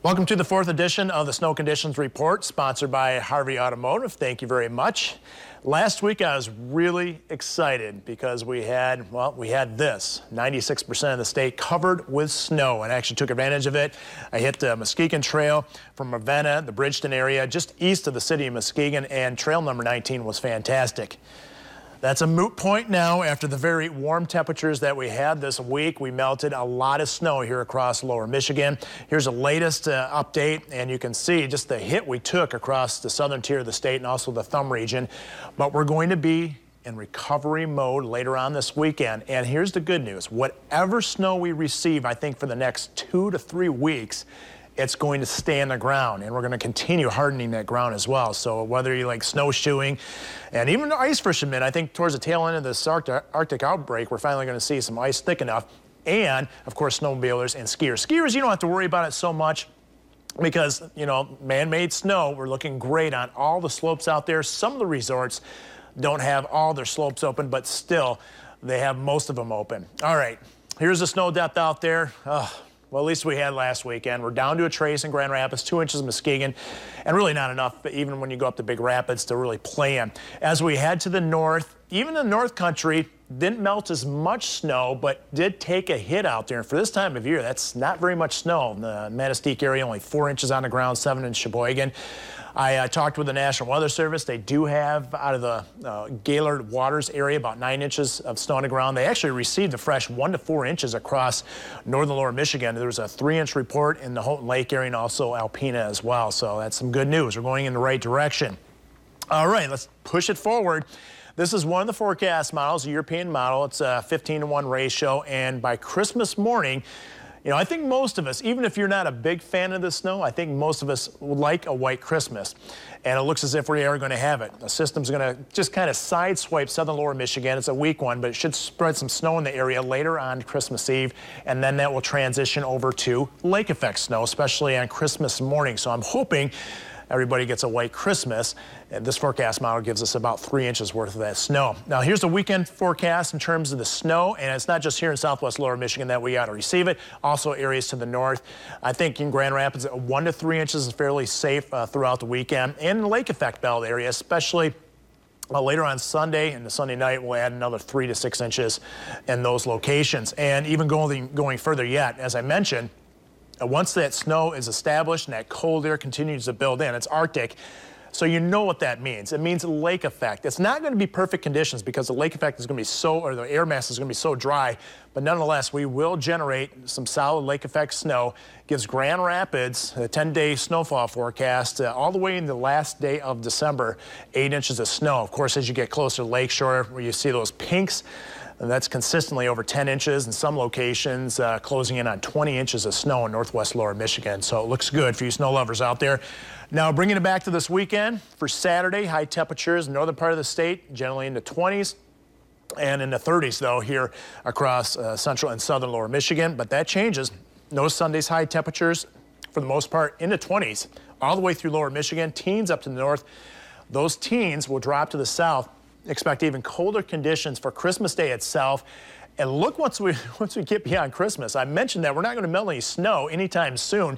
Welcome to the fourth edition of the Snow Conditions Report, sponsored by Harvey Automotive. Thank you very much. Last week I was really excited because we had this, 96% of the state covered with snow, and I actually took advantage of it. I hit the Muskegon Trail from Ravenna, the Bridgeton area, just east of the city of Muskegon, and trail number 19 was fantastic. That's a moot point now after the very warm temperatures that we had this week. We melted a lot of snow here across lower Michigan. Here's the latest update, and you can see just the hit we took across the southern tier of the state and also the thumb region. But we're going to be in recovery mode later on this weekend. And here's the good news. Whatever snow we receive, I think for the next 2 to 3 weeks, it's going to stay in the ground, and we're going to continue hardening that ground as well. So whether you like snowshoeing and even ice fishermen, I think towards the tail end of this Arctic outbreak, we're finally going to see some ice thick enough. And of course, snowmobilers and skiers. Skiers, you don't have to worry about it so much because, you know, man-made snow, we're looking great on all the slopes out there. Some of the resorts don't have all their slopes open, but still, they have most of them open. All right, here's the snow depth out there. Well, at least we had last weekend. We're down to a trace in Grand Rapids, 2 inches in Muskegon, and really not enough, but even when you go up to Big Rapids, to really play in. As we head to the north, even the North Country didn't melt as much snow, but did take a hit out there. And for this time of year, that's not very much snow. In the Manistee area, only 4 inches on the ground, 7 in Sheboygan. I talked with the National Weather Service. They do have, out of the Gaylord Waters area, about 9 inches of snow on the ground. They actually received a fresh 1 to 4 inches across northern lower Michigan. There was a 3-inch report in the Houghton Lake area and also Alpena as well. So that's some good news. We're going in the right direction. All right, let's push it forward. This is one of the forecast models, a European model. It's a 15-to-1 ratio, and by Christmas morning, you know, I think most of us, even if you're not a big fan of the snow, I think most of us would like a white Christmas. And it looks as if we are going to have it. The system's going to just kind of sideswipe southern lower Michigan. It's a weak one, but it should spread some snow in the area later on Christmas Eve. And then that will transition over to lake effect snow, especially on Christmas morning. So I'm hoping everybody gets a white Christmas. And this forecast model gives us about 3 inches worth of that snow. Now, here's the weekend forecast in terms of the snow, and it's not just here in southwest lower Michigan that we got to receive it, also areas to the north. I think in Grand Rapids, 1 to 3 inches is fairly safe throughout the weekend. And in the lake effect belt area, especially later on Sunday and the Sunday night, we'll add another 3 to 6 inches in those locations. And even going further yet, as I mentioned, once that snow is established and that cold air continues to build in, it's Arctic, so you know what that means. It means lake effect. It's not going to be perfect conditions because the lake effect is going to be the air mass is going to be so dry, but nonetheless, we will generate some solid lake effect snow. Gives Grand Rapids a 10-day snowfall forecast all the way in the last day of December, 8 inches of snow. Of course, as you get closer to lakeshore, where you see those pinks, and that's consistently over 10 inches in some locations, closing in on 20 inches of snow in northwest lower Michigan. So it looks good for you snow lovers out there. Now, bringing it back to this weekend, for Saturday, high temperatures in the northern part of the state, generally in the 20s. And in the 30s, though, here across central and southern lower Michigan. But that changes. No Sunday's high temperatures, for the most part, in the 20s, all the way through lower Michigan. Teens up to the north. Those teens will drop to the south. Expect even colder conditions for Christmas Day itself. And look, once we get beyond Christmas, I mentioned that we're not going to melt any snow anytime soon.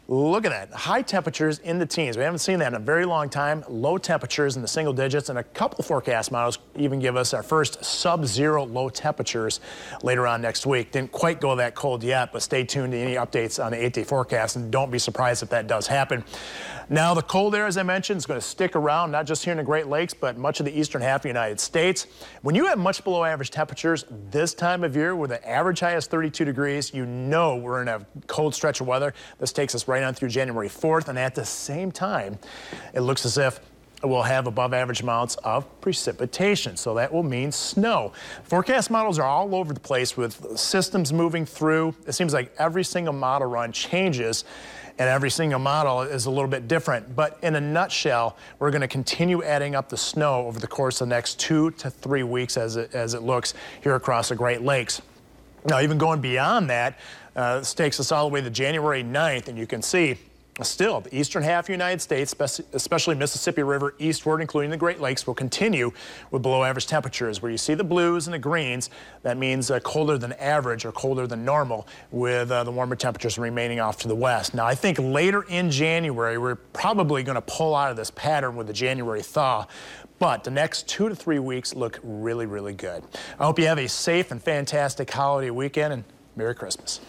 Look at that, high temperatures in the teens. We haven't seen that in a very long time. Low temperatures in the single digits, and a couple of forecast models even give us our first sub-zero low temperatures later on next week. Didn't quite go that cold yet, but stay tuned to any updates on the 8-day forecast, and don't be surprised if that does happen. Now, the cold air, as I mentioned, is going to stick around, not just here in the Great Lakes, but much of the eastern half of the United States. When you have much below average temperatures this time of year, where the average high is 32 degrees, you know we're in a cold stretch of weather. This takes us right on through January 4th, and at the same time, it looks as if we'll have above average amounts of precipitation, so that will mean snow. Forecast models are all over the place with systems moving through. It seems like every single model run changes, and every single model is a little bit different. But in a nutshell, we're going to continue adding up the snow over the course of the next 2 to 3 weeks as it looks here across the Great Lakes. Now, even going beyond that, this takes us all the way to January 9th, and you can see Still, the eastern half of the United States, especially Mississippi River eastward, including the Great Lakes, will continue with below average temperatures. Where you see the blues and the greens, that means colder than average or colder than normal, with the warmer temperatures remaining off to the west. Now, I think later in January, we're probably going to pull out of this pattern with the January thaw. But the next 2 to 3 weeks look really, really good. I hope you have a safe and fantastic holiday weekend, and Merry Christmas.